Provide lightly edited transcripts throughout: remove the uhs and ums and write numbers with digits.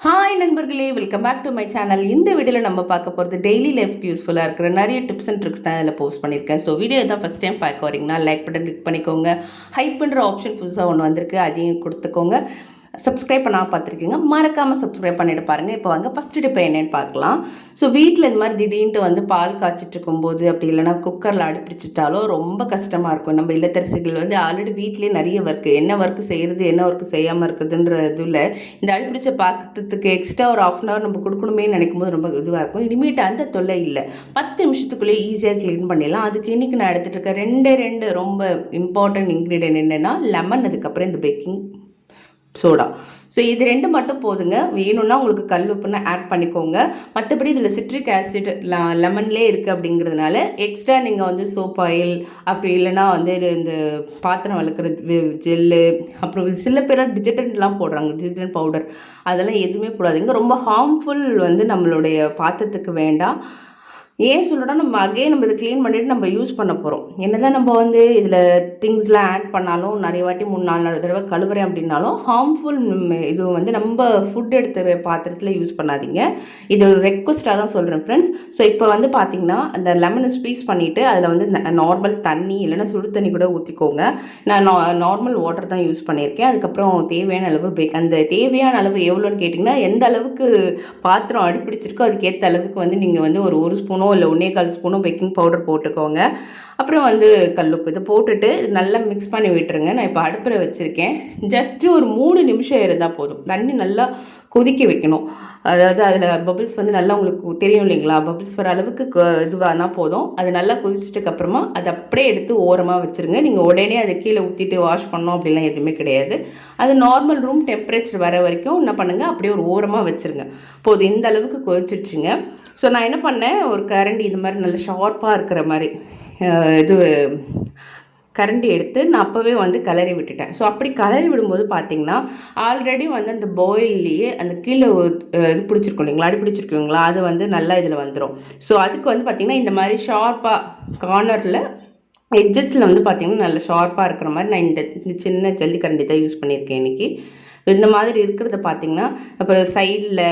Hi நண்பர்களே, welcome back to my channel. இந்த வீடியோவில் நம்ம பார்க்க போகிறது டெய்லி லைஃப்க்கு யூஸ்ஃபுல்லாக இருக்கிற நிறைய டிப்ஸ் அண்ட் ட்ரிக்ஸ் தான் இதில் போஸ்ட் பண்ணியிருக்கேன். ஸோ வீடியோ தான் ஃபஸ்ட் டைம் பார்க்க வரீங்கன்னா லைக் பட்டன் கிளிக் பண்ணிக்கோங்க. ஹைப் பண்ணுற ஆப்ஷன் புதுசாக ஒன்று வந்திருக்கு, அதையும் கொடுத்துக்கோங்க. சப்ஸ்கிரைப் பண்ணால் பார்த்துருக்கீங்க, மறக்காமல் சப்ஸ்கிரைப் பண்ணிட்டு பாருங்கள். இப்போ வாங்க ஃபஸ்ட்டு டிப் என்னென்னு பார்க்கலாம். ஸோ வீட்டில் இந்த மாதிரி திடீர்னு வந்து பால் காய்ச்சிட்டு இருக்கும்போது அப்படி இல்லைனா குக்கரில் அடிப்பிடிச்சிட்டாலோ ரொம்ப கஷ்டமாக இருக்கும். நம்ம இல்லத்தரசிகள் வந்து ஆல்ரெடி வீட்லேயே நிறைய ஒர்க்கு, என்ன ஒர்க்கு செய்கிறது என்ன ஒர்க்கு செய்யாமல் இருக்குதுன்ற இதில் இந்த அடிப்பிடிச்ச பாக்கிறதுக்கு எக்ஸ்ட்ரா ஒரு ½ hour நம்ம கொடுக்கணுமே நினைக்கும் போது ரொம்ப இதுவாக இருக்கும். இனிமேட்டு அந்த தொல்லை இல்லை, 10 நிமிஷத்துக்குள்ளேயே ஈஸியாக க்ளீன் பண்ணிடலாம். அதுக்கு இன்றைக்கி நான் எடுத்துகிட்டு இருக்கேன் ரெண்டு ரொம்ப இம்பார்ட்டன்ட் இன்க்ரீடியன்ட் என்னென்னா லெமன், அதுக்கப்புறம் இந்த பேக்கிங் சோடா. ஸோ இது ரெண்டு மட்டும் போதுங்க. வேணும்னா உங்களுக்கு கல் உப்புன்னு ஆட் பண்ணிக்கோங்க. மற்றபடி இதில் சிட்ரிக் ஆசிட் லெமன்லேயே இருக்குது அப்படிங்கிறதுனால எக்ஸ்ட்ரா நீங்கள் வந்து சோப் ஆயில் அப்படி இல்லைனா வந்து இந்த பாத்திரம் வளர்க்குற ஜெல்லு, அப்புறம் சில பேர் டிட்டர்ஜென்ட்லாம் போடுறாங்க, டிட்டர்ஜென்ட் பவுடர், அதெல்லாம் எதுவுமே போடாதீங்க. ரொம்ப ஹார்ம்ஃபுல் வந்து நம்மளுடைய பாத்திரத்துக்கு வேண்டாம். ஏன் சொல்கிறோன்னா நம்ம இதை க்ளீன் பண்ணிவிட்டு நம்ம யூஸ் பண்ண போகிறோம். என்ன தான் நம்ம வந்து இதில் திங்ஸ்லாம் ஆட் பண்ணாலும் நிறைய வாட்டி 3-4 தடவை கழுவுறேன் அப்படின்னாலும் ஹார்ம்ஃபுல் இது வந்து நம்ம ஃபுட் எடுத்துகிற பாத்திரத்தில் யூஸ் பண்ணாதீங்க. இது ஒரு ரெக்வஸ்ட்டாக தான் சொல்கிறேன் ஃப்ரெண்ட்ஸ். ஸோ இப்போ வந்து பார்த்திங்கன்னா அந்த லெமனை ஸ்க்வீஸ் பண்ணிவிட்டு அதில் வந்து நார்மல் தண்ணி இல்லைன்னா சுடு தண்ணி கூட ஊற்றிக்கோங்க. நான் நார்மல் வாட்டர் தான் யூஸ் பண்ணியிருக்கேன். அதுக்கப்புறம் தேவையான அளவு அந்த தேவையான அளவு எவ்வளோன்னு கேட்டிங்கன்னா எந்த அளவுக்கு பாத்திரம் அடிப்பிடிச்சிருக்கோ அதுக்கேற்ற அளவுக்கு வந்து நீங்கள் வந்து ஒரு ஸ்பூனோ இல்லை 1/4 ஸ்பூனோ பேக்கிங் பவுடர் போட்டுக்கோங்க. அப்புறம் வந்து கல்லுப்பு இதை போட்டுட்டு நல்லா மிக்ஸ் பண்ணி விட்டுருங்க. நான் இப்போ அடுப்பில் வச்சுருக்கேன். ஜஸ்ட்டு ஒரு 3 நிமிஷம் இருந்தால் போதும். தண்ணி நல்லா கொதிக்க வைக்கணும். அதாவது அதில் பபிள்ஸ் வந்து நல்லா உங்களுக்கு தெரியும் இல்லைங்களா, பபிள்ஸ் வர அளவுக்கு இதுவானா போதும். அது நல்லா கொதிச்சிட்டதுக்கப்புறமா அதை அப்படியே எடுத்து ஓரமாக வச்சுருங்க. நீங்கள் உடனே அதை கீழே ஊற்றிட்டு வாஷ் பண்ணோம் அப்படிலாம் எதுவுமே கிடையாது. அது நார்மல் ரூம் டெம்பரேச்சர் வர வரைக்கும் என்ன பண்ணுங்கள், அப்படியே ஒரு ஓரமாக வச்சுருங்க. போதும், இந்த அளவுக்கு கொதிச்சிடுச்சுங்க. ஸோ நான் என்ன பண்ணேன், ஒரு கரண்டி இது மாதிரி நல்ல ஷார்ப்பாக இருக்கிற மாதிரி இது கரண்டி எடுத்து நான் அப்போவே வந்து கிளறி விட்டுட்டேன். ஸோ அப்படி கிளறி விடும்போது பார்த்தீங்கன்னா ஆல்ரெடி வந்து அந்த பாயில்லையே அந்த கீழே இது பிடிச்சிருக்கும் இல்லைங்களா, அடி பிடிச்சிருக்குங்களா, அது வந்து நல்லா இதில் வந்துடும். ஸோ அதுக்கு வந்து பார்த்திங்கன்னா இந்த மாதிரி ஷார்ப்பாக கார்னரில் எட்ஜஸ்டில் வந்து பார்த்திங்கன்னா நல்ல ஷார்ப்பாக இருக்கிற மாதிரி நான் இந்த சின்ன ஜல்லிக்கரண்டி தான் யூஸ் பண்ணியிருக்கேன் இன்றைக்கி. இந்த மாதிரி இருக்கிறத பார்த்திங்கன்னா அப்புறம் சைடில்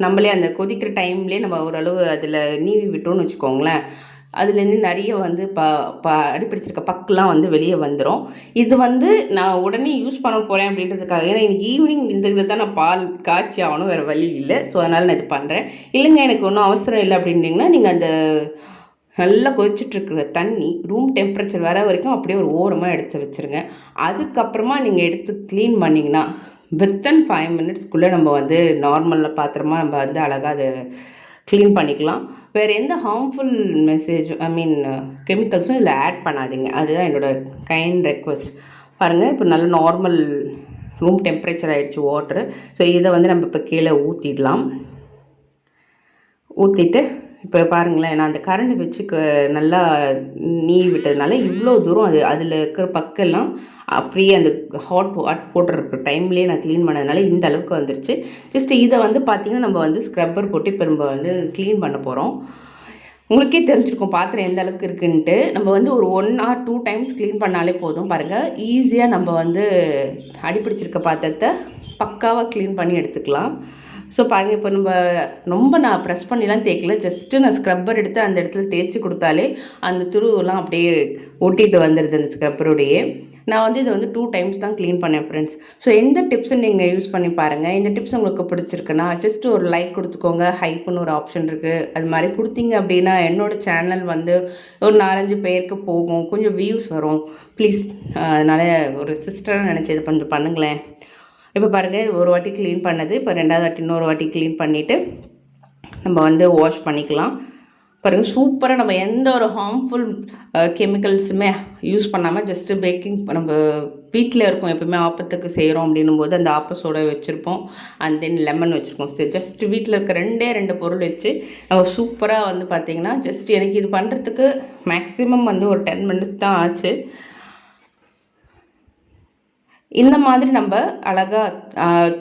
நம்மளே அந்த கொதிக்கிற டைம்லேயே நம்ம ஓரளவு அதில் நீவி விட்டோம்னு வச்சுக்கோங்களேன், அதுலேருந்து நிறைய வந்து அடிப்பிடிச்சிருக்க பக்கெலாம் வந்து வெளியே வந்துடும். இது வந்து நான் உடனே யூஸ் பண்ண போகிறேன் அப்படின்றதுக்காக, ஏன்னா இன்றைக்கி ஈவினிங் இந்த இதை தான் நான் பால் காய்ச்சி ஆகணும், வேறு வழி இல்லை. ஸோ அதனால் நான் இது பண்ணுறேன். இல்லைங்க எனக்கு ஒன்றும் அவசரம் இல்லை அப்படின்னிங்கன்னா நீங்கள் அந்த நல்லா கொதிச்சிட்ருக்கிற தண்ணி ரூம் டெம்பரேச்சர் வர வரைக்கும் அப்படியே ஒரு ஓரமாக எடுத்து வச்சுருங்க. அதுக்கப்புறமா நீங்கள் எடுத்து க்ளீன் பண்ணிங்கன்னா வித்தின் 5 மினிட்ஸ்க்குள்ளே நம்ம வந்து நார்மலில் பாத்திரமா நம்ம வந்து அழகாக அதை க்ளீன் பண்ணிக்கலாம். வேறு எந்த ஹார்ம்ஃபுல் கெமிக்கல்ஸும் இதில் ஆட் பண்ணாதீங்க. அதுதான் என்னோடய கைண்ட் ரெக்வஸ்ட். பாருங்கள், இப்போ நல்ல நார்மல் ரூம் டெம்பரேச்சர் ஆகிடுச்சு வாட்ரு. ஸோ இதை வந்து நம்ம இப்போ கீழே ஊற்றிடலாம். ஊற்றிட்டு இப்போ பாருங்களேன், நான் அந்த கரண்டி வச்சு நல்லா நீவி விட்டதுனால இவ்வளோ தூரம் அதில் இருக்கிற பக்கெல்லாம் அப்படியே அந்த ஹாட் போட்டுருக்க டைம்லேயே நான் க்ளீன் பண்ணதுனால இந்த அளவுக்கு வந்துருச்சு. ஜஸ்ட்டு இதை வந்து பார்த்திங்கன்னா நம்ம வந்து ஸ்க்ரப்பர் போட்டு இப்போ நம்ம வந்து க்ளீன் பண்ண போகிறோம். உங்களுக்கே தெரிஞ்சிருக்கும் பாத்திரம் எந்த அளவுக்கு இருக்குன்ட்டு. நம்ம வந்து ஒரு 1 or 2 டைம்ஸ் க்ளீன் பண்ணாலே போதும். பாருங்கள், ஈஸியாக நம்ம வந்து அடிப்பிடிச்சிருக்க பாத்திரத்தை பக்காவாக க்ளீன் பண்ணி எடுத்துக்கலாம். ஸோ பாருங்கள், இப்போ ரொம்ப நான் ப்ரெஸ் பண்ணிலாம் தேய்க்கல, ஜஸ்ட்டு நான் ஸ்க்ரப்பர் எடுத்து அந்த இடத்துல தேய்ச்சி கொடுத்தாலே அந்த துருவெல்லாம் அப்படியே ஒட்டிட்டு வந்துடுது அந்த ஸ்க்ரப்பருடையே. நான் வந்து இதை வந்து 2 டைம்ஸ் தான் க்ளீன் பண்ணேன் ஃப்ரெண்ட்ஸ். ஸோ எந்த டிப்ஸும் நீங்கள் யூஸ் பண்ணி பாருங்கள். இந்த டிப்ஸ் உங்களுக்கு பிடிச்சிருக்குன்னா ஜஸ்ட்டு ஒரு லைக் கொடுத்துக்கோங்க. ஹைப்புன்னு ஒரு ஆப்ஷன் இருக்குது, அது மாதிரி கொடுத்தீங்க அப்படின்னா என்னோடய சேனல் வந்து ஒரு 4-5 பேருக்கு போகும், கொஞ்சம் வியூஸ் வரும். ப்ளீஸ், அதனால் ஒரு சிஸ்டராக நினச்சி இது கொஞ்சம் பண்ணுங்களேன். இப்போ பாருங்கள், ஒரு வாட்டி க்ளீன் பண்ணது, இப்போ 2வது வாட்டி இன்னொரு வாட்டி க்ளீன் பண்ணிவிட்டு நம்ம வந்து வாஷ் பண்ணிக்கலாம். பாருங்கள், சூப்பராக நம்ம எந்த ஒரு ஹார்ம்ஃபுல் கெமிக்கல்ஸுமே யூஸ் பண்ணாமல் ஜஸ்ட்டு பேக்கிங் நம்ம வீட்டில் இருக்கோம். எப்போவுமே ஆப்பத்துக்கு செய்கிறோம் அப்படின்னும் போது அந்த ஆப்ப வச்சுருப்போம், அண்ட் தென் லெமன் வச்சுருக்கோம். சரி, ஜஸ்ட்டு வீட்டில் இருக்க 2 பொருள் வச்சு நம்ம சூப்பராக வந்து பார்த்திங்கன்னா ஜஸ்ட் எனக்கு இது பண்ணுறதுக்கு மேக்ஸிமம் வந்து ஒரு 10 மினிட்ஸ் தான் ஆச்சு. இந்த மாதிரி நம்ம அழகாக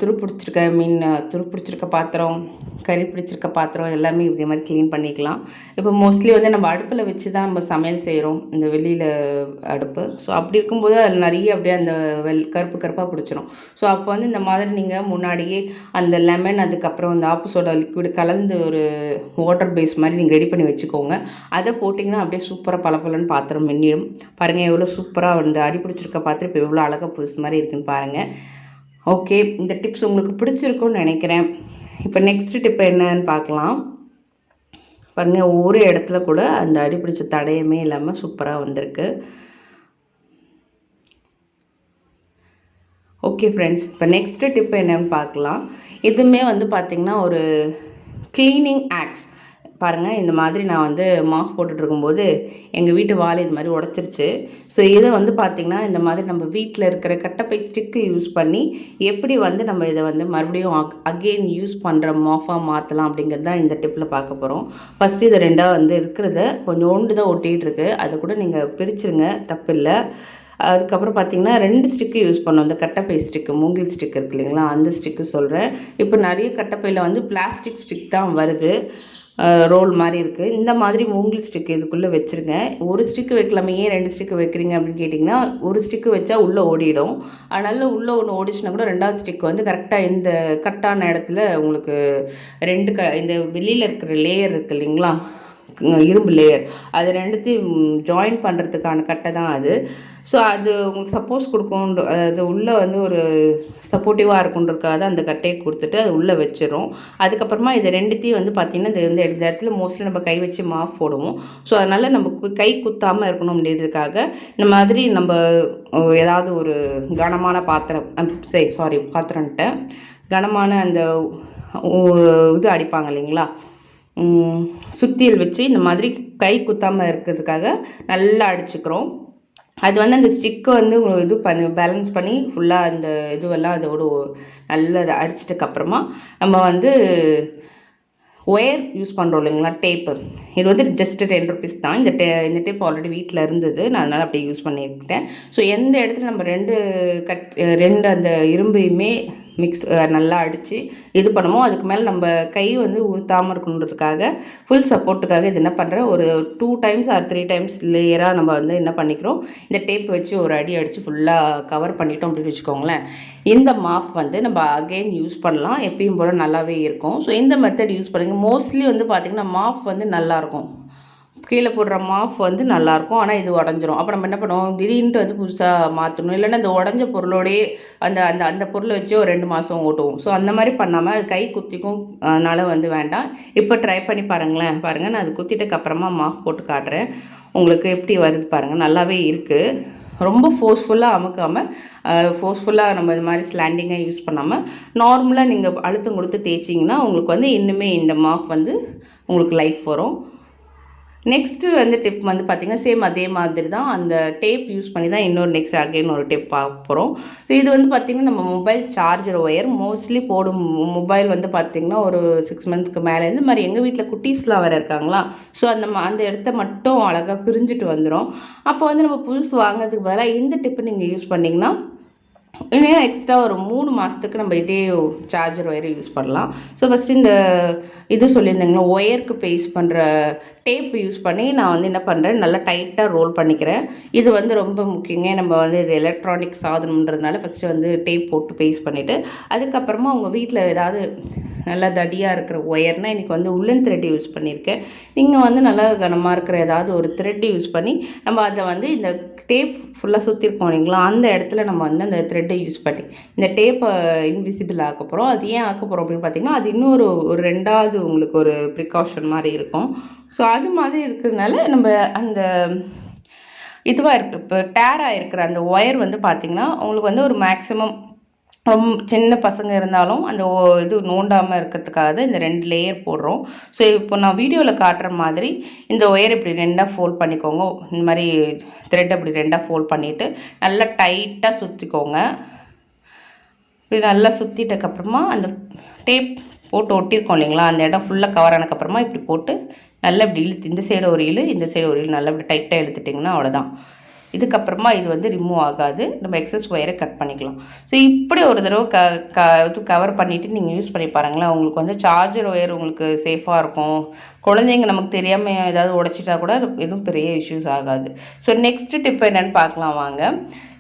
துருப்பிடிச்சிருக்க பாத்திரம் கறி பிடிச்சிருக்க பாத்திரம் எல்லாமே இதே மாதிரி க்ளீன் பண்ணிக்கலாம். இப்போ மோஸ்ட்லி வந்து நம்ம அடுப்பில் வச்சு தான் நம்ம சமையல் செய்கிறோம், இந்த வெளியில் அடுப்பு. ஸோ அப்படி இருக்கும்போது அதில் நிறைய அப்படியே அந்த கருப்பு கருப்பாக பிடிச்சிரும். ஸோ அப்போ வந்து இந்த மாதிரி நீங்கள் முன்னாடியே அந்த லெமன் அதுக்கப்புறம் அந்த ஆப்பு சோடா லிக்விட் கலந்து ஒரு வாட்டர் பேஸ் மாதிரி நீங்கள் ரெடி பண்ணி வச்சுக்கோங்க. அதை போட்டிங்கன்னா அப்படியே சூப்பராக பளபளன்னு பாத்திரம் மின்னிடும். பாருங்கள் எவ்வளோ சூப்பராக வந்து அடி பிடிச்சிருக்க பாத்திரம் இப்போ எவ்வளோ அழகாக புதுசு மாதிரி இருக்குன்னு பாருங்கள். ஓகே, இந்த டிப்ஸ் உங்களுக்கு பிடிச்சிருக்குன்னு நினைக்கிறேன். இப்போ நெக்ஸ்ட் டிப் என்னன்னு பார்க்கலாம். பாருங்கள் ஒவ்வொரு இடத்துல கூட அந்த அடி பிடிச்ச தடயமே இல்லாமல் சூப்பராக வந்திருக்கு. ஓகே ஃப்ரெண்ட்ஸ், இப்போ நெக்ஸ்ட்டு டிப் என்னன்னு பார்க்கலாம். இதுவுமே வந்து பார்த்திங்கன்னா ஒரு க்ளீனிங் ஆக்ஸ். பாருங்கள் இந்த மாதிரி நான் வந்து மாஃப் போட்டுட்ருக்கும்போது எங்கள் வீட்டு வால் இது மாதிரி உடச்சிருச்சு. ஸோ இதை வந்து பார்த்திங்கன்னா இந்த மாதிரி நம்ம வீட்டில் இருக்கிற கட்டப்பை ஸ்டிக்கு யூஸ் பண்ணி எப்படி வந்து நம்ம இதை வந்து மறுபடியும் அகெயின் யூஸ் பண்ணுற மாஃபாக மாற்றலாம் அப்படிங்கிறது தான் இந்த டிப்பில் பார்க்க போகிறோம். ஃபஸ்ட்டு இதை ரெண்டாக வந்து இருக்கிறத கொஞ்சோண்டு தான் ஒட்டிகிட்டு இருக்கு, அதை கூட நீங்கள் பிரிச்சுருங்க, தப்பில்லை. அதுக்கப்புறம் பார்த்திங்கன்னா 2 ஸ்டிக்கு யூஸ் பண்ணோம். அந்த கட்டப்பை ஸ்டிக்கு, மூங்கில் ஸ்டிக் இருக்கு இல்லைங்களா, அந்த ஸ்டிக்கு சொல்கிறேன். இப்போ நிறைய கட்டப்பையில் வந்து பிளாஸ்டிக் ஸ்டிக் தான் வருது, ரோல் மாதிரி இருக்குது. இந்த மாதிரி மூங்கில் ஸ்டிக்கு இதுக்குள்ளே வச்சுருங்க. ஒரு ஸ்டிக்கு வைக்கலாமே, ஏன் 2 ஸ்டிக்கு வைக்கிறீங்க அப்படின்னு கேட்டிங்கன்னா, ஒரு ஸ்டிக்கு வச்சா உள்ளே ஓடிடும். அதனால் உள்ளே ஒன்று ஓடிச்சுன்னா கூட 2வது ஸ்டிக் வந்து கரெக்டாக இந்த கட்டான இடத்துல உங்களுக்கு 2 இந்த வெளியில் இருக்கிற லேயர் இருக்குது இல்லைங்களா, இரும்பு லேயர், அது 2த்தையும் ஜாயின் பண்ணுறதுக்கான கட்டை தான் அது. ஸோ அது உங்களுக்கு சப்போஸ் கொடுக்கும், அது உள்ளே வந்து ஒரு சப்போர்ட்டிவாக இருக்குன்றதுக்காக தான் அந்த கட்டையை கொடுத்துட்டு அது உள்ளே வச்சிடும். அதுக்கப்புறமா இது 2த்தையும் வந்து பார்த்திங்கன்னா இது வந்து இந்த இடத்துல மோஸ்ட்லி நம்ம கை வச்சு மாஃப் போடுவோம். ஸோ அதனால் நம்ம கை குத்தாமல் இருக்கணும் அப்படின்றதுக்காக இந்த மாதிரி நம்ம ஏதாவது ஒரு கனமான பாத்திரம், பாத்திரன்ட்ட கனமான அந்த இது அடிப்பாங்க இல்லைங்களா, சுத்தியல் வச்சு இந்த மாதிரி கை குத்தாமல் இருக்கிறதுக்காக நல்லா அடிச்சுக்கிறோம். அது வந்து அந்த ஸ்டிக்கை வந்து இது பண்ணி பேலன்ஸ் பண்ணி ஃபுல்லாக அந்த இதுவெல்லாம் அதோட நல்லா அடிச்சிட்டதுக்கப்புறமா நம்ம வந்து ஒயர் யூஸ் பண்ணுறோம் இல்லைங்களா, டேப்பு. இது வந்து ஜஸ்ட்டு 10 ருபீஸ் தான். இந்த டேப் ஆல்ரெடி வீட்டில் இருந்தது, நான் அதனால் அப்படியே யூஸ் பண்ணியிருக்கேன். ஸோ எந்த இடத்துல நம்ம 2 அந்த இரும்பையுமே நல்லா அடித்து இது பண்ணுவோம், அதுக்கு மேலே நம்ம கை வந்து உறுத்தாமல் இருக்கணுன்றதுக்காக ஃபுல் சப்போர்ட்டுக்காக இது என்ன பண்ணுறேன், ஒரு 2 டைம்ஸ் ஆர் 3 டைம்ஸ் லேயராக நம்ம வந்து என்ன பண்ணிக்கிறோம், இந்த டேப் வச்சு ஒரு அடி அடித்து ஃபுல்லாக கவர் பண்ணிட்டோம் அப்படின்னு வச்சுக்கோங்களேன். இந்த மாஃப் வந்து நம்ம அகெயின் யூஸ் பண்ணலாம், எப்பயும் போல் நல்லாவே இருக்கும். ஸோ இந்த மெத்தட் யூஸ் பண்ணுங்கள். மோஸ்ட்லி வந்து பார்த்திங்கன்னா மாஃப் வந்து நல்லாயிருக்கும், கீழே போடுற மாஃப் வந்து நல்லாயிருக்கும். ஆனால் இது உடஞ்சிரும். அப்போ நம்ம என்ன பண்ணுவோம், திடீர்னு வந்து புதுசாக மாற்றணும், இல்லைன்னா அந்த உடஞ்ச பொருளோடையே அந்த அந்த அந்த பொருளை வச்சு ஒரு 2 மாதம் ஓட்டுவோம். ஸோ அந்த மாதிரி பண்ணாமல் அது கை குத்திக்கும், அதனால் வந்து வேண்டாம். இப்போ ட்ரை பண்ணி பாருங்களேன். பாருங்கள், நான் அது குத்திட்டுக்கு அப்புறமா மாஃப் போட்டு காட்டுறேன் உங்களுக்கு எப்படி வருது பாருங்கள். நல்லாவே இருக்குது. ரொம்ப ஃபோர்ஸ்ஃபுல்லாக அமுக்காமல், ஃபோர்ஸ்ஃபுல்லாக நம்ம இது மாதிரி ஸ்லாண்டிங்காக யூஸ் பண்ணாமல் நார்மலாக நீங்கள் அழுத்தம் கொடுத்து தேய்ச்சிங்கன்னா உங்களுக்கு வந்து இன்னுமே இந்த மாஃப் வந்து உங்களுக்கு லைஃப் வரும். நெக்ஸ்ட்டு வந்து டிப் வந்து பார்த்திங்கன்னா சேம் அதே மாதிரி தான், அந்த டேப் யூஸ் பண்ணி தான் இன்னொரு நெக்ஸ்ட் அகைன் ஒரு டிப் பார்க்க போகிறோம். ஸோ இது வந்து பார்த்திங்கன்னா நம்ம மொபைல் சார்ஜர் ஒயர் மோஸ்ட்லி போடும் மொபைல் வந்து பார்த்திங்கன்னா ஒரு 6 மந்த்ஸ்க்கு மேலே இந்த மாதிரி எங்கள் வீட்டில் குட்டீஸ்லாம் வேறு இருக்காங்களா, ஸோ அந்த இடத்த மட்டும் அழகாக பிரிஞ்சுட்டு வந்துடும். அப்போ வந்து நம்ம புதுசு வாங்கிறதுக்கு பதிலாக இந்த டிப்பு நீங்கள் யூஸ் பண்ணிங்கன்னா இன்னும் எக்ஸ்ட்ரா ஒரு 3 மாதத்துக்கு நம்ம இதே சார்ஜர் ஒயரை யூஸ் பண்ணலாம். ஸோ ஃபஸ்ட்டு இந்த இது சொல்லியிருந்தேங்களா, ஒயருக்கு பேஸ்ட் பண்ணுற டேப் யூஸ் பண்ணி நான் வந்து என்ன பண்ணுறேன், நல்லா டைட்டாக ரோல் பண்ணிக்கிறேன். இது வந்து ரொம்ப முக்கியங்க. நம்ம வந்து இது எலக்ட்ரானிக் சாதனம்ன்றதுனால ஃபஸ்ட்டு வந்து டேப் போட்டு பேஸ்ட் பண்ணிவிட்டு அதுக்கப்புறமா உங்கள் வீட்டில் ஏதாவது நல்லா தடியாக இருக்கிற ஒயர்னால் இன்றைக்கி வந்து உள்ளன் த்ரெட் யூஸ் பண்ணியிருக்கேன். நீங்கள் வந்து நல்லா கனமாக இருக்கிற ஏதாவது ஒரு த்ரெட் யூஸ் பண்ணி நம்ம அதை வந்து இந்த டேப் ஃபுல்லாக சுற்றிருக்கோம் இல்லைங்களா, அந்த இடத்துல நம்ம வந்து அந்த த்ரெட்டை யூஸ் பண்ணி இந்த டேப்பை இன்விசிபிள் ஆக்க போகிறோம். அது ஏன் ஆக்க போகிறோம் அப்படின்னு பார்த்திங்கன்னா, அது இன்னொரு 2வது உங்களுக்கு ஒரு ப்ரிகாஷன் மாதிரி இருக்கும். ஸோ அது மாதிரி இருக்கிறதுனால நம்ம அந்த இதுவாக இருக்குது, இப்போ டேராக இருக்கிற அந்த ஒயர் வந்து பார்த்திங்கன்னா உங்களுக்கு வந்து ஒரு மேக்ஸிமம் சின்ன பசங்க இருந்தாலும் அந்த இது நோண்டாமல் இருக்கிறதுக்காக தான் இந்த 2 லேயர் போடுறோம். ஸோ இப்போ நான் வீடியோவில் காட்டுற மாதிரி இந்த ஒயர் இப்படி 2ஆக ஃபோல்ட் பண்ணிக்கோங்க. இந்த மாதிரி த்ரெட் அப்படி 2ஆக ஃபோல்ட் பண்ணிவிட்டு நல்லா டைட்டாக சுற்றிக்கோங்க. இப்படி நல்லா சுற்றிட்டக்கப்புறமா அந்த டேப் போட்டு ஒட்டியிருக்கோம் இல்லைங்களா, அந்த இடம் ஃபுல்லாக கவர் ஆனதுக்கப்புறமா இப்படி போட்டு நல்லா இப்படி இழுத்து இந்த சைடு ஒரு இழு, இந்த சைடு ஒரு இழு, நல்லா இப்படி டைட்டாக இழுத்துட்டிங்கன்னா அவ்வளோதான். இதுக்கப்புறமா இது வந்து ரிமூவ் ஆகாது. நம்ம எக்ஸஸ் ஒயரை கட் பண்ணிக்கலாம். ஸோ இப்படி ஒரு தடவை கவர் பண்ணிவிட்டு நீங்கள் யூஸ் பண்ணி பாருங்களேன். உங்களுக்கு வந்து சார்ஜர் ஒயர் உங்களுக்கு சேஃபாக இருக்கும். குழந்தைங்க நமக்கு தெரியாமல் ஏதாவது உடைச்சிட்டா கூட எதுவும் பெரிய இஷ்யூஸ் ஆகாது. ஸோ நெக்ஸ்ட்டு டிப் என்னென்னு பார்க்கலாம் வாங்க.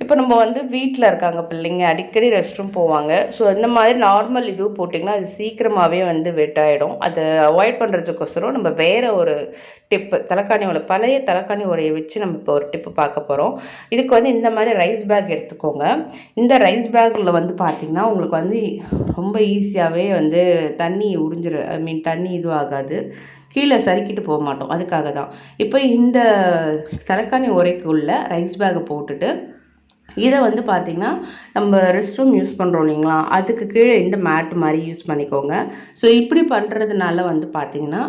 இப்போ நம்ம வந்து வீட்டில் இருக்காங்க பிள்ளைங்க, அடிக்கடி ரெஸ்ட் ரூம் போவாங்க. ஸோ இந்த மாதிரி நார்மல் இது போட்டிங்கன்னா அது சீக்கிரமாகவே வந்து வெட் ஆகிடும். அதை அவாய்ட் பண்ணுறதுக்கோசரம் நம்ம வேறு ஒரு டிப்பு, பழைய தலைக்காணி உரையை வச்சு நம்ம இப்போ ஒரு டிப்பு பார்க்க போகிறோம். இதுக்கு வந்து இந்த மாதிரி ரைஸ் பேக் எடுத்துக்கோங்க. இந்த ரைஸ் பேக்கில் வந்து பார்த்திங்கன்னா உங்களுக்கு வந்து ரொம்ப ஈஸியாகவே வந்து தண்ணி தண்ணி இதுவும் ஆகாது, கீழே சறுக்கிட்டு போக மாட்டோம். அதுக்காக தான் இப்போ இந்த தலைக்காணி உரைக்குள்ள ரைஸ் பேக்கை போட்டுட்டு இதை வந்து பார்த்திங்கன்னா நம்ம ரெஸ்ட் ரூம் யூஸ் பண்ணுறோம் இல்லைங்களா, அதுக்கு கீழே இந்த மேட்டு மாதிரி யூஸ் பண்ணிக்கோங்க. ஸோ இப்படி பண்ணுறதுனால வந்து பார்த்திங்கன்னா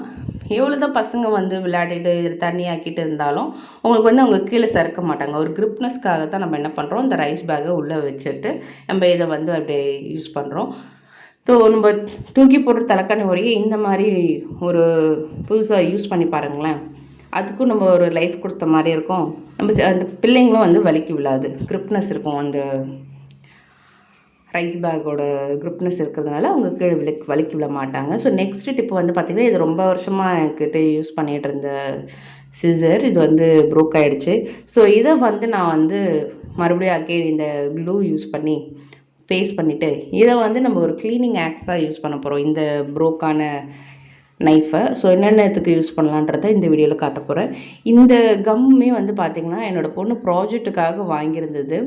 எவ்வளோ தான் பசங்க வந்து விளையாடிட்டு தண்ணி ஆக்கிட்டு இருந்தாலும் உங்களுக்கு வந்து அவங்க கீழே சறுக்க மாட்டாங்க. ஒரு கிரிப்னஸ்க்காக தான் நம்ம என்ன பண்ணுறோம், இந்த ரைஸ் பேக்கை உள்ளே வச்சுட்டு நம்ம இதை வந்து அப்படியே யூஸ் பண்ணுறோம். ஸோ நம்ம தூக்கி போடுற தலைக்காணி உரையை இந்த மாதிரி ஒரு புதுசாக யூஸ் பண்ணி பாருங்களேன். அதுக்கும் நம்ம ஒரு லைஃப் கொடுத்த மாதிரி இருக்கும். அந்த பிள்ளைங்களும் வந்து வலிக்கு விழாது, கிரிப்னஸ் இருக்கும். அந்த ரைஸ் பேக்கோட கிரிப்னஸ் இருக்கிறதுனால அவங்க கீழே வலிக்கு விழ மாட்டாங்க. ஸோ நெக்ஸ்ட் டிப் வந்து பார்த்திங்கன்னா, இது ரொம்ப வருஷமாக என்கிட்ட யூஸ் பண்ணிகிட்டு இருந்த சிசர், இது வந்து ப்ரோக் ஆகிடுச்சு. ஸோ இதை வந்து நான் வந்து மறுபடியும் அகெயின் இந்த க்ளூ யூஸ் பண்ணி பேஸ்ட் பண்ணிவிட்டு இதை வந்து நம்ம ஒரு க்ளீனிங் ஆக்ஸாக யூஸ் பண்ண போகிறோம், இந்த ப்ரோக்கான நைஃபை. ஸோ என்னென்னத்துக்கு யூஸ் பண்ணலான்றதை இந்த வீடியோவில் காட்ட போகிறேன். இந்த கம்மே வந்து பார்த்திங்கன்னா என்னோடய பொண்ணு ப்ராஜெக்ட்டுக்காக வாங்கியிருந்தது.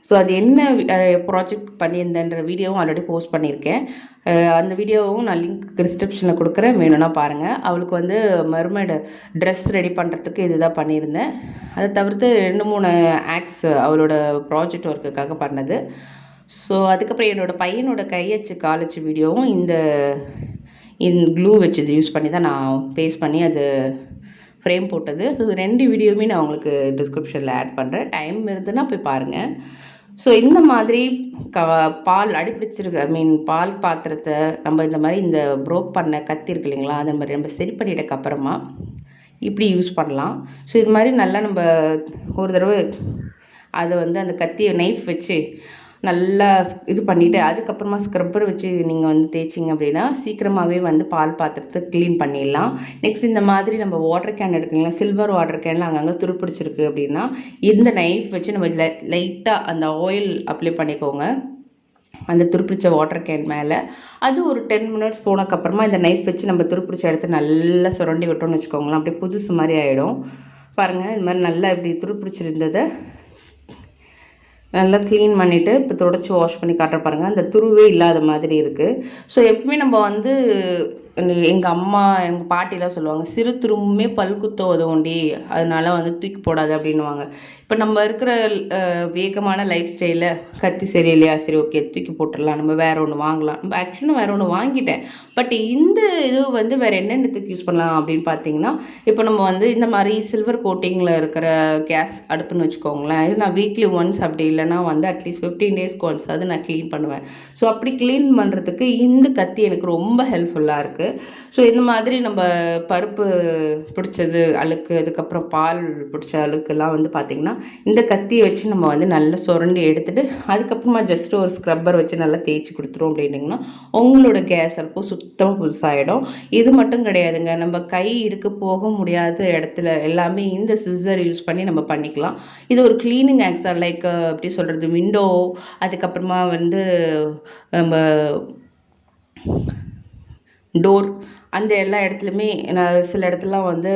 ஸோ அது என்ன ப்ராஜெக்ட் பண்ணியிருந்தேன்ற வீடியோவும் ஆல்ரெடி போஸ்ட் பண்ணியிருக்கேன். அந்த வீடியோவும் நான் லிங்க் டிஸ்கிரிப்ஷனில் கொடுக்குறேன், வேணும்னா பாருங்கள். அவளுக்கு வந்து மர்மைடு ட்ரெஸ் ரெடி பண்ணுறதுக்கு இதுதான் பண்ணியிருந்தேன். அதை தவிர்த்து 2-3 ஆக்ஸ் அவளோட ப்ராஜெக்ட் ஒர்க்குக்காக பண்ணது. ஸோ அதுக்கப்புறம் என்னோடய பையனோட கையச்சு காலச்சு வீடியோவும் இந்த க்ளூ வச்சு யூஸ் பண்ணி தான் நான் பேஸ்ட் பண்ணி அது ஃப்ரேம் போட்டது. ஸோ 2 வீடியோவுமே நான் உங்களுக்கு டிஸ்கிரிப்ஷனில் ஆட் பண்ணுறேன், டைம் இருந்ததுன்னா போய் பாருங்கள். ஸோ இந்த மாதிரி பால் அடிப்பிடிச்சிருக்கு, பால் பாத்திரத்தை நம்ம இந்த மாதிரி இந்த ப்ரோக் பண்ண கத்தி இருக்கு இல்லைங்களா, அதே மாதிரி நம்ம சரி பண்ணிட்டக்கப்புறமா இப்படி யூஸ் பண்ணலாம். ஸோ இது மாதிரி நல்லா நம்ம ஒரு தடவை அதை வந்து அந்த கத்தியை நைஃப் வச்சு நல்லா இது பண்ணிவிட்டு அதுக்கப்புறமா ஸ்க்ரப்பர் வச்சு நீங்கள் வந்து தேய்ச்சிங்க அப்படின்னா சீக்கிரமாகவே வந்து பால் பாத்திரத்தை க்ளீன் பண்ணிடலாம். நெக்ஸ்ட் இந்த மாதிரி நம்ம வாட்டர் கேன் எடுக்குங்களா, சில்வர் வாட்டர் கேனில் அங்கங்கே துருப்பிடிச்சிருக்கு அப்படின்னா இந்த நைஃப் வச்சு நம்ம லைட்டாக அந்த ஆயில் அப்ளை பண்ணிக்கோங்க அந்த துருப்பிடிச்ச வாட்டர் கேன் மேலே. அது ஒரு 10 மினிட்ஸ் போனதுக்கப்புறமா இந்த நைஃப் வச்சு நம்ம துருப்பிடிச்ச இடத்த நல்லா சுரண்டி விட்டோம்னு வச்சுக்கோங்களேன், அப்படியே புதுசு மாதிரி ஆகிடும். பாருங்கள், இது மாதிரி நல்லா இப்படி துருப்பிடிச்சிருந்ததை நல்லா க்ளீன் பண்ணிவிட்டு இப்போ தொடச்சி வாஷ் பண்ணி காட்டுற பாருங்கள், அந்த துருவே இல்லாத மாதிரி இருக்குது. ஸோ எப்பவுமே நம்ம வந்து எங்கள் அம்மா எங்கள் பாட்டிலாம் சொல்லுவாங்க, சிறு துரும்புமே பல்குத்த உதவுண்டி, அதனால வந்து தூக்கி போடாது அப்படின்வாங்க. இப்போ நம்ம இருக்கிற வேகமான லைஃப் ஸ்டைலில் கத்தி சரியில்லையா, சரி ஓகே தூக்கி போட்டுடலாம், நம்ம வேறு ஒன்று வாங்கலாம். நம்ம ஆக்சுவலாக வேறு ஒன்று வாங்கிட்டேன், பட் இந்த இது வந்து வேறு என்னென்னத்துக்கு யூஸ் பண்ணலாம் அப்படின்னு பார்த்தீங்கன்னா, இப்போ நம்ம வந்து இந்த மாதிரி சில்வர் கோட்டிங்கில் இருக்கிற கேஸ் அடுப்புன்னு வச்சுக்கோங்களேன், இது நான் வீக்லி ஒன்ஸ் அப்படி இல்லைனா வந்து அட்லீஸ்ட் 15 டேஸ்க்கு ஒன்ஸ் அது நான் க்ளீன் பண்ணுவேன். ஸோ அப்படி க்ளீன் பண்ணுறதுக்கு இந்த கத்தி எனக்கு ரொம்ப ஹெல்ப்ஃபுல்லாக இருக்குது. ஸோ இந்த மாதிரி நம்ம பருப்பு பிடிச்சது அழுக்கு, அதுக்கப்புறம் பால் பிடிச்ச அழுக்கெல்லாம் வந்து பார்த்திங்கன்னா இந்த கத்தியை வச்சு நம்ம வந்து நல்லா சுரண்டி எடுத்துகிட்டு அதுக்கப்புறமா ஜஸ்ட் ஒரு ஸ்க்ரப்பர் வச்சு நல்லா தேய்ச்சி கொடுத்துரும் அப்படின்னிங்கன்னா உங்களோட கேஸ் அடுப்பு சுத்தமாக புதுசாகிடும். இது மட்டும் கிடையாதுங்க, நம்ம கை இடுக்கு போக முடியாத இடத்துல எல்லாமே இந்த சிசர் யூஸ் பண்ணி நம்ம பண்ணிக்கலாம். இது ஒரு க்ளீனிங் ஆக்ஸாக லைக் எப்படி சொல்கிறது, விண்டோ, அதுக்கப்புறமா வந்து நம்ம டோர், அந்த எல்லா இடத்துலையுமே நான் சில இடத்துலலாம் வந்து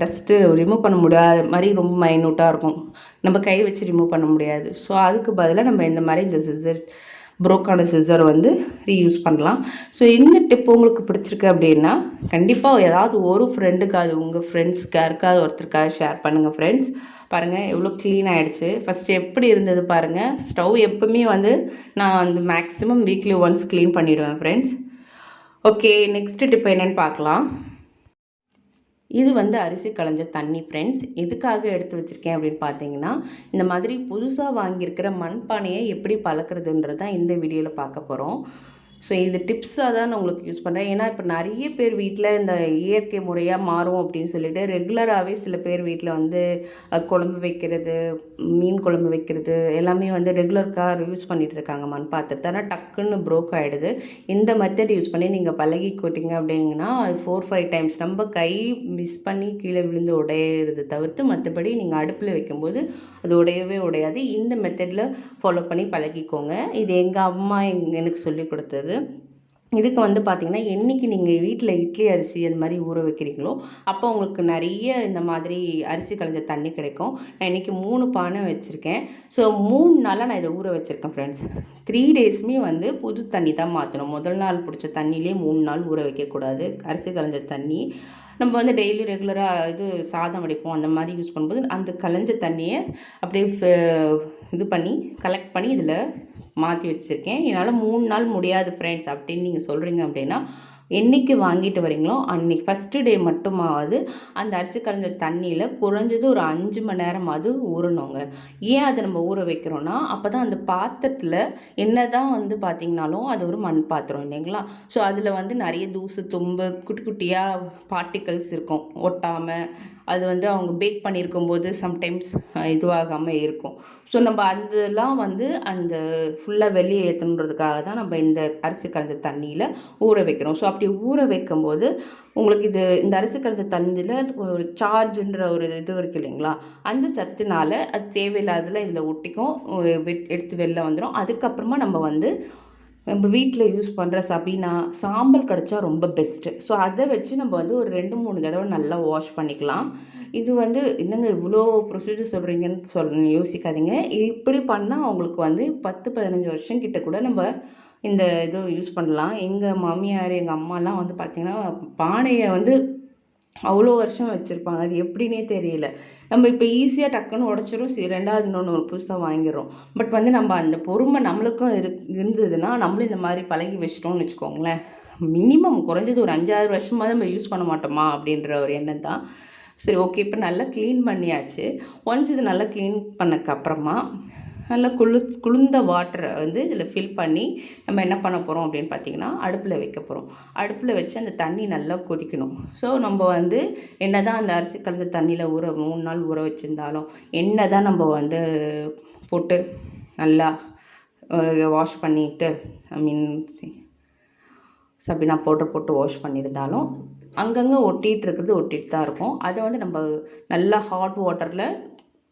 டஸ்ட்டு ரிமூவ் பண்ண முடியாத மாதிரி ரொம்ப மைன்யூட்டாக இருக்கும், நம்ம கை வச்சு ரிமூவ் பண்ண முடியாது. ஸோ அதுக்கு பதிலாக நம்ம இந்த மாதிரி இந்த சிசர் ப்ரோக்கான சிசர் வந்து ரீயூஸ் பண்ணலாம். ஸோ இந்த டிப் உங்களுக்கு பிடிச்சிருக்கு அப்படின்னா கண்டிப்பாக ஏதாவது ஒரு ஃப்ரெண்டுக்காவது, உங்கள் ஃப்ரெண்ட்ஸ்க்கு யாருக்காவது ஒருத்தருக்காவது ஷேர் பண்ணுங்கள் ஃப்ரெண்ட்ஸ். பாருங்கள் எவ்வளோ க்ளீன் ஆகிடுச்சு. ஃபஸ்ட்டு எப்படி இருந்தது பாருங்கள். ஸ்டவ் எப்பவுமே வந்து நான் வந்து மேக்ஸிமம் வீக்லி ஒன்ஸ் க்ளீன் பண்ணிவிடுவேன் ஃப்ரெண்ட்ஸ். ஓகே, நெக்ஸ்ட் டிப் என்னென்னு பார்க்கலாம். இது வந்து அரிசி களைஞ்ச தண்ணி ஃப்ரெண்ட்ஸ். எதுக்காக எடுத்து வச்சுருக்கேன் அப்படின்னு பார்த்தீங்கன்னா, இந்த மாதிரி புதுசாக வாங்கியிருக்கிற மண்பானையை எப்படி பழக்கிறதுன்றது தான் இந்த வீடியோவில் பார்க்க போகிறோம். ஸோ இது டிப்ஸாக தான் நான் உங்களுக்கு யூஸ் பண்ணுறேன். ஏன்னா இப்போ நிறைய பேர் வீட்டில் இந்த இயற்கை முறையாக மாறும் அப்படின்னு சொல்லிட்டு ரெகுலராகவே சில பேர் வீட்டில் வந்து குழம்பு வைக்கிறது, மீன் குழம்பு வைக்கிறது எல்லாமே வந்து ரெகுலருக்காக யூஸ் பண்ணிகிட்டு இருக்காங்க மண் பாத்திரத்தை. ஆனால் டக்குன்னு ப்ரோக் ஆகிடுது. இந்த மெத்தட் யூஸ் பண்ணி நீங்கள் பழகிக்கிட்டீங்க அப்படிங்கன்னா 4-5 டைம்ஸ் நம்ம கை மிஸ் பண்ணி கீழே விழுந்து உடையிறது தவிர்த்து மற்றபடி நீங்கள் அடுப்பில் வைக்கும்போது அது உடையவே உடையாது. இந்த மெத்தடில் ஃபாலோ பண்ணி பழகிக்கோங்க. இது எங்கள் அம்மா எனக்கு சொல்லி கொடுத்தது. இதுக்கு வந்து பார்த்திங்கன்னா என்றைக்கு நீங்கள் வீட்டில் இட்லி அரிசி அந்த மாதிரி ஊற வைக்கிறீங்களோ அப்போ உங்களுக்கு நிறைய இந்த மாதிரி அரிசி களைஞ்ச தண்ணி கிடைக்கும். நான் இன்றைக்கி 3 பானை வச்சுருக்கேன். ஸோ 3 நாளாக நான் இதை ஊற வச்சுருக்கேன் ஃப்ரெண்ட்ஸ். 3 டேஸுமே வந்து புது தண்ணி தான் மாற்றணும். முதல் நாள் பிடிச்ச தண்ணியிலே 3 நாள் ஊற வைக்கக்கூடாது. அரிசி களைஞ்ச தண்ணி நம்ம வந்து டெய்லி ரெகுலராக இது சாதம் வடிப்போம் அந்த மாதிரி யூஸ் பண்ணும்போது அந்த களைஞ்ச தண்ணியை அப்படியே இது பண்ணி கலெக்ட் பண்ணி இதில் மாற்றி வச்சுருக்கேன். என்னால் 3 நாள் முடியாது ஃப்ரெண்ட்ஸ் அப்படின்னு நீங்கள் சொல்கிறீங்க அப்படின்னா என்றைக்கு வாங்கிட்டு வரீங்களோ அன்றைக்கி ஃபஸ்ட்டு டே மட்டுமாவது அந்த அரிசி கலந்த தண்ணியில் குறைஞ்சது ஒரு 5 மணி நேரமாவது ஊறணுங்க. ஏன் அதை நம்ம ஊற வைக்கிறோன்னா அப்போ தான் அந்த பாத்திரத்தில் என்ன தான் வந்து பார்த்திங்கனாலும் அது ஒரு மண் பாத்திரம் இல்லைங்களா? ஸோ அதில் வந்து நிறைய தூசு தும்பு குட்டி குட்டியாக பார்ட்டிகல்ஸ் இருக்கும் ஒட்டாமல். அது வந்து அவங்க பேக் பண்ணியிருக்கும்போது சம்டைம்ஸ் இதுவாகாமல் இருக்கும். ஸோ நம்ம அதெல்லாம் வந்து அந்த ஃபுல்லாக வெளியே ஏற்றணுன்றதுக்காக தான் நம்ம இந்த அரிசி கலந்த தண்ணியில் ஊற வைக்கிறோம். ஸோ அப்படி ஊற வைக்கும்போது உங்களுக்கு இந்த அரிசி கலந்த தண்ணியில் ஒரு சார்ஜுன்ற ஒரு இது இருக்குது இல்லைங்களா? அந்த சத்துனால அது தேவையில்லாததில் இதில் ஒட்டிக்கும், எடுத்து வெளில வந்துடும். அதுக்கப்புறமா நம்ம வீட்டில் யூஸ் பண்ணுற சபீனா சாம்பல் கிடச்சா ரொம்ப பெஸ்ட்டு. ஸோ அதை வச்சு நம்ம வந்து ஒரு 2-3 தடவை நல்லா வாஷ் பண்ணிக்கலாம். இது வந்து என்னங்க இவ்வளோ ப்ரொசீஜர் சொல்கிறீங்கன்னு யோசிக்காதீங்க. இப்படி பண்ணால் அவங்களுக்கு வந்து 10-15 வருஷம் கிட்ட கூட நம்ம இந்த இது யூஸ் பண்ணலாம். எங்கள் மாமியார் எங்கள் அம்மாலாம் வந்து பார்த்திங்கன்னா பானையை வந்து அவ்வளோ வருஷம் வச்சுருப்பாங்க. அது எப்படின்னே தெரியல. நம்ம இப்போ ஈஸியாக டக்குன்னு உடச்சிரும். 2வது இன்னொன்று புதுசாக வாங்கிடுறோம். பட் வந்து நம்ம அந்த பொறுமை நம்மளுக்கும் இருந்ததுன்னா நம்மளும் இந்த மாதிரி பழகி வச்சிட்டோம்னு வச்சுக்கோங்களேன், மினிமம் குறைஞ்சது ஒரு 5-6 வருஷமாக நம்ம யூஸ் பண்ண மாட்டோமா அப்படின்ற ஒரு எண்ணம் தான். சரி, ஓகே. இப்போ நல்லா க்ளீன் பண்ணியாச்சு. ஒன்ஸ் இது நல்லா க்ளீன் பண்ணக்கப்புறமா நல்லா குளிர்ந்த வாட்டரை வந்து இதில் ஃபில் பண்ணி நம்ம என்ன பண்ண போகிறோம் அப்படின்னு பார்த்திங்கன்னா அடுப்பில் வைக்க போகிறோம். அடுப்பில் வச்சு அந்த தண்ணி நல்லா கொதிக்கணும். ஸோ நம்ம வந்து என்ன தான் அந்த அரிசி கலந்த தண்ணியில் 3 நாள் ஊற வச்சுருந்தாலும் என்ன தான் நம்ம வந்து போட்டு நல்லா வாஷ் பண்ணிவிட்டு சபீனா பவுடர் போட்டு வாஷ் பண்ணியிருந்தாலும் அங்கங்கே ஒட்டிகிட்டு தான் இருக்கும். அதை வந்து நம்ம நல்லா ஹாட் வாட்டரில்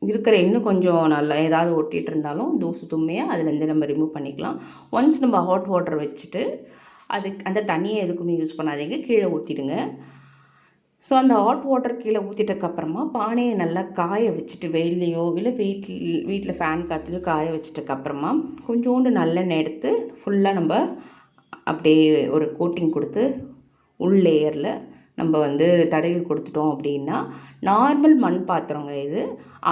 இருக்கிற இன்னும் கொஞ்சம் நல்லா ஏதாவது ஒட்டிகிட்டு இருந்தாலும் தூசு தும்மையாக அதுலேருந்து நம்ம ரிமூவ் பண்ணிக்கலாம். ஒன்ஸ் நம்ம ஹாட் வாட்டர் வச்சுட்டு அந்த தண்ணியை எதுக்குமே யூஸ் பண்ணாதீங்க, கீழே ஊற்றிடுங்க. ஸோ அந்த ஹாட் வாட்டர் கீழே ஊற்றிட்டக்கப்புறமா பானையை நல்லா காய வச்சுட்டு வெயிலையோ இல்லை வீட்டில் ஃபேன் காற்றுலையோ காய வச்சுட்டக்கப்புறமா கொஞ்சோண்டு நல்லெண்ணெய் எடுத்து ஃபுல்லாக நம்ம அப்படியே ஒரு கோட்டிங் கொடுத்து உள் லேயரில் நம்ம வந்து தடவி கொடுத்துட்டோம் அப்படின்னா நார்மல் மண் பாத்திரங்க இது.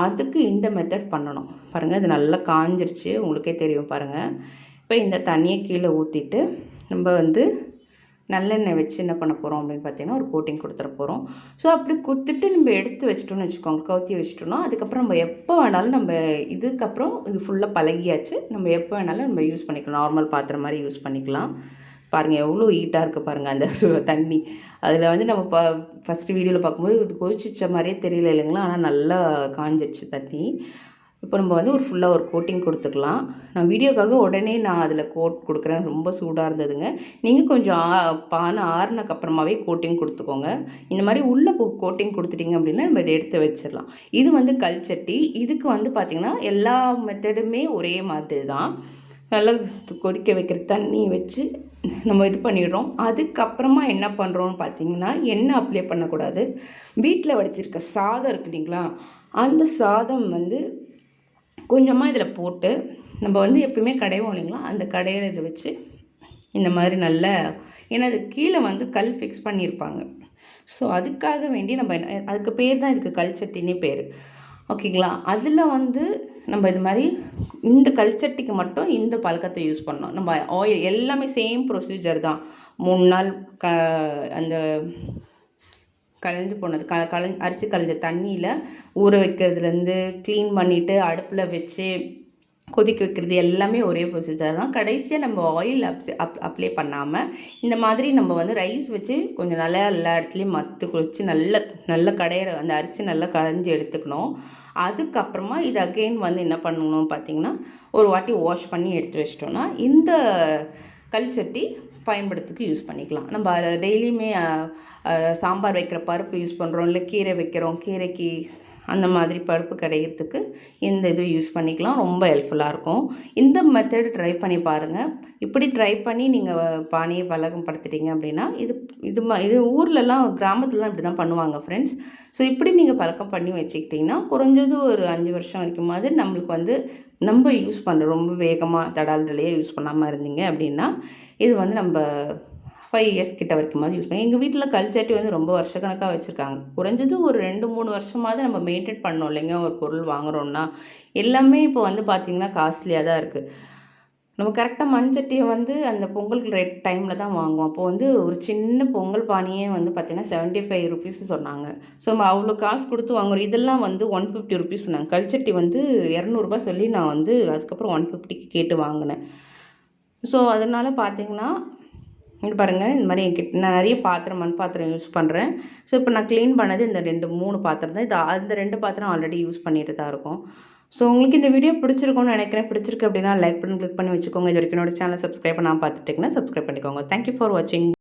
அதுக்கு இந்த மெத்தட் பண்ணணும். பாருங்கள், இது நல்லா காஞ்சிருச்சு, உங்களுக்கே தெரியும் பாருங்கள். இப்போ இந்த தண்ணியை கீழே ஊற்றிட்டு நம்ம வந்து நல்லெண்ணெய் வச்சு என்ன பண்ண போகிறோம் அப்படின்னு பார்த்தீங்கன்னா ஒரு கோட்டிங் கொடுத்துட போகிறோம். ஸோ அப்படி கொடுத்துட்டு நம்ம எடுத்து வச்சிட்டோம்னு வச்சுக்கோங்க, கவுத்தி வச்சிட்டோம்னா அதுக்கப்புறம் நம்ம எப்போ வேணாலும் நம்ம இதுக்கப்புறம் இது ஃபுல்லாக பழகியாச்சு, நம்ம எப்போ வேணாலும் நம்ம யூஸ் பண்ணிக்கலாம். நார்மல் பாத்திரம் மாதிரி யூஸ் பண்ணிக்கலாம். பாருங்கள் எவ்வளோ ஹீட்டாக இருக்குது பாருங்கள் அந்த தண்ணி. அதில் வந்து நம்ம ஃபஸ்ட்டு வீடியோவில் பார்க்கும்போது இது கொதிச்சிச்ச மாதிரியே தெரியல இல்லைங்களா? ஆனால் நல்லா காஞ்சிடுச்சு தண்ணி. இப்போ நம்ம வந்து ஃபுல்லாக ஒரு கோட்டிங் கொடுத்துக்கலாம். நான் வீடியோக்காக உடனே நான் அதில் கோட் கொடுக்குறேன், ரொம்ப சூடாக இருந்ததுங்க. நீங்கள் கொஞ்சம் பானை ஆறுனக்கப்புறமாவே கோட்டிங் கொடுத்துக்கோங்க. இந்த மாதிரி உள்ளே கோட்டிங் கொடுத்துட்டிங்க அப்படின்னா நம்ம இதை எடுத்து வச்சிடலாம். இது வந்து கல்சட்டி. இதுக்கு வந்து பார்த்திங்கன்னா எல்லா மெத்தடுமே ஒரே மாதிரி தான். நல்லா கொதிக்க வைக்கிற தண்ணி வச்சு நம்ம இது பண்ணிடுறோம். அதுக்கப்புறமா என்ன பண்ணுறோன்னு பார்த்தீங்கன்னா எண்ணெய் அப்ளை பண்ணக்கூடாது. வீட்டில் வடிச்சிருக்க சாதம் இருக்கு இல்லைங்களா? அந்த சாதம் வந்து கொஞ்சமாக இதில் போட்டு நம்ம வந்து எப்பவுமே கடைவோம் இல்லைங்களா? அந்த கடையில் இதை வச்சு இந்த மாதிரி நல்ல, ஏன்னா அது கீழே வந்து கல் ஃபிக்ஸ் பண்ணியிருப்பாங்க. ஸோ அதுக்காக வேண்டி நம்ம அதுக்கு பேர் தான் இதுக்கு கல்சட்டினே பேர், ஓகேங்களா? அதில் வந்து நம்ம இது மாதிரி இந்த கல்சட்டிக்கு மட்டும் இந்த பழக்கத்தை யூஸ் பண்ணோம். நம்ம ஆயில் எல்லாமே சேம் ப்ரொசீஜர் தான். 3 நாள் அந்த கலைஞ்சு போனது அரிசி கலைஞ்ச தண்ணியில் ஊற வைக்கிறதுலேருந்து க்ளீன் பண்ணிவிட்டு அடுப்பில் வச்சு கொதிக்க வைக்கிறது எல்லாமே ஒரே ப்ரொசீஜர் தான். கடைசியாக நம்ம ஆயில் அப்ளை பண்ணாமல் இந்த மாதிரி நம்ம வந்து ரைஸ் வச்சு கொஞ்சம் நல்லா எல்லா இடத்துலையும் மத்து குளிச்சு நல்ல கடையிற அந்த அரிசி நல்லா கடைஞ்சி எடுத்துக்கணும். அதுக்கப்புறமா இது அகெயின் வந்து என்ன பண்ணணும் பார்த்திங்கன்னா, ஒரு வாட்டி வாஷ் பண்ணி எடுத்து வச்சிட்டோன்னா இந்த கல்சட்டி பயன்படுத்துக்கு யூஸ் பண்ணிக்கலாம். நம்ம டெய்லியுமே சாம்பார் வைக்கிற பருப்பு யூஸ் பண்ணுறோம், இல்லை கீரை வைக்கிறோம், கீரைக்கு அந்த மாதிரி பருப்பு கிடைக்கிறதுக்கு இந்த இது யூஸ் பண்ணிக்கலாம். ரொம்ப ஹெல்ப்ஃபுல்லாக இருக்கும். இந்த மெத்தட் ட்ரை பண்ணி பாருங்கள். இப்படி ட்ரை பண்ணி நீங்கள் பானையை பழக்கப்படுத்திட்டீங்க அப்படின்னா இது ஊர்லலாம் கிராமத்துலலாம் இப்படி தான் பண்ணுவாங்க ஃப்ரெண்ட்ஸ். ஸோ இப்படி நீங்கள் பழக்கம் பண்ணி வச்சுக்கிட்டிங்கன்னா குறைஞ்சது ஒரு 5 வருஷம் வரைக்குமாவது நம்மளுக்கு வந்து நம்ம யூஸ் பண்ணுற ரொம்ப வேகமாக தடால்தலையே யூஸ் பண்ணாமல் இருந்தீங்க அப்படின்னா இது வந்து நம்ம 5 இயர்ஸ் கிட்ட வரைக்குமாவது யூஸ் பண்ணி எங்கள் வீட்டில் கல்சட்டி வந்து ரொம்ப வருஷக்கணக்காக வச்சுருக்காங்க. குறைஞ்சது ஒரு 2-3 வருஷமாவது நம்ம மெயின்டைன் பண்ணோம் இல்லைங்க. ஒரு பொருள் வாங்குகிறோன்னா எல்லாமே இப்போ வந்து பார்த்திங்கன்னா காஸ்ட்லியாக தான் இருக்குது. நம்ம கரெக்டாக மண்சட்டியை வந்து அந்த பொங்கல் டைமில் தான் வாங்குவோம். அப்போது வந்து ஒரு சின்ன பொங்கல் பானையே வந்து பார்த்திங்கன்னா 75 ருபீஸ் சொன்னாங்க. ஸோ நம்ம அவ்வளோ காசு கொடுத்து வாங்குகிறோம். இதெல்லாம் வந்து 150 ருபீஸ் சொன்னாங்க. கல்சட்டி வந்து 200 சொல்லி நான் வந்து அதுக்கப்புறம் 150க்கு கேட்டு வாங்கினேன். ஸோ அதனால் பார்த்திங்கன்னா இங்கே பாருங்கள், இந்த மாதிரி என்கிட்ட நான் நிறைய மண் பாத்திரம் யூஸ் பண்ணுறேன். ஸோ இப்போ நான் க்ளீன் பண்ணது இந்த 2-3 பாத்திரம் தான். அந்த 2 பாத்திரம் ஆல்ரெடி யூஸ் பண்ணிட்டு தான் இருக்கும். ஸோ உங்களுக்கு இந்த வீடியோ பிடிச்சிருக்கும்னு நினைக்கிறேன். பிடிச்சிருக்கு அப்படின்னா லைக் பண்ணி கிளிக் பண்ணி வச்சுக்கோங்க. இது வரைக்கும் என்னோட சேனல் சப்ஸ்கிரைப் பண்ணாமல் பார்த்துட்டிங்கன்னா சப்ஸ்கிரைப் பண்ணிக்கோங்க. தேங்க்யூ ஃபார் வாட்சிங்.